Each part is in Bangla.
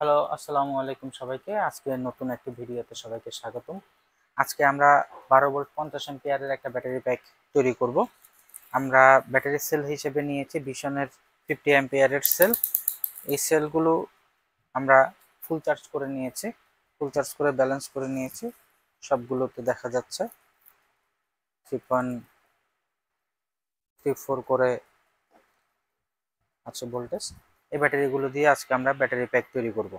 হ্যালো, আসসালামু আলাইকুম সবাইকে। আজকে নতুন একটি ভিডিওতে সবাইকে স্বাগতম। আজকে আমরা 12 ভোল্ট 50 অ্যাম্পিয়ারের একটা ব্যাটারি প্যাক তৈরি করব। আমরা ব্যাটারি সেল হিসেবে নিয়েছি ভিশনের 50 অ্যাম্পিয়ারের সেল। এই সেলগুলো আমরা ফুল চার্জ করে নিয়েছি, ফুল চার্জ করে ব্যালেন্স করে নিয়েছি। সবগুলোতে দেখা যাচ্ছে 3.34 করে আছে ভোল্টেজ। এই ব্যাটারিগুলো দিয়ে আজকে আমরা ব্যাটারি প্যাক তৈরি করব।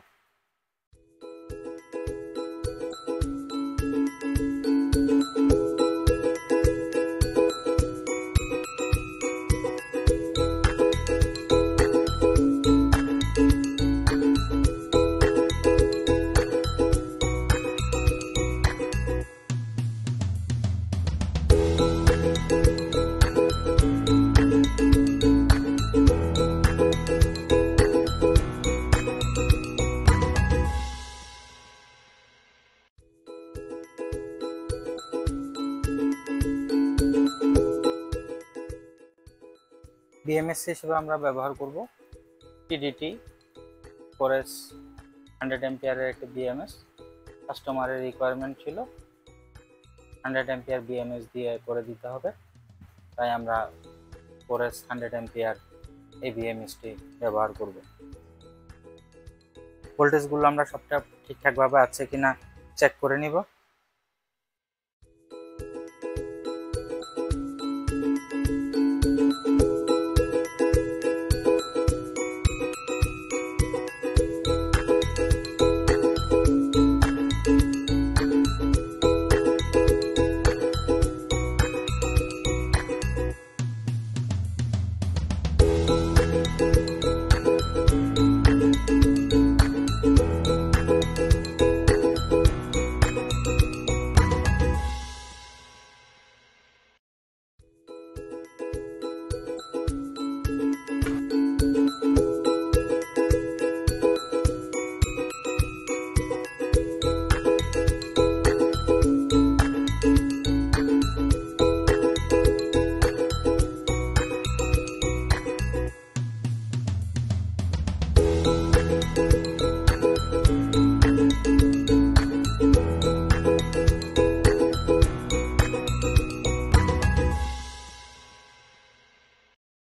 বিএমএস হিসেবে আমরা ব্যবহার করব টিডিটি ফোরেস 100 অ্যাম্পিয়ারের একটা বিএমএস। কাস্টমারের রিকোয়ারমেন্ট ছিল 100 অ্যাম্পিয়ার বিএমএস দিয়ে করে দিতে হবে, তাই আমরা ফোরেস 100 অ্যাম্পিয়ার এই বিএমএসটি ব্যবহার করব। ভোল্টেজগুলো আমরা সবটা ঠিকঠাকভাবে আছে কিনা চেক করে নিব।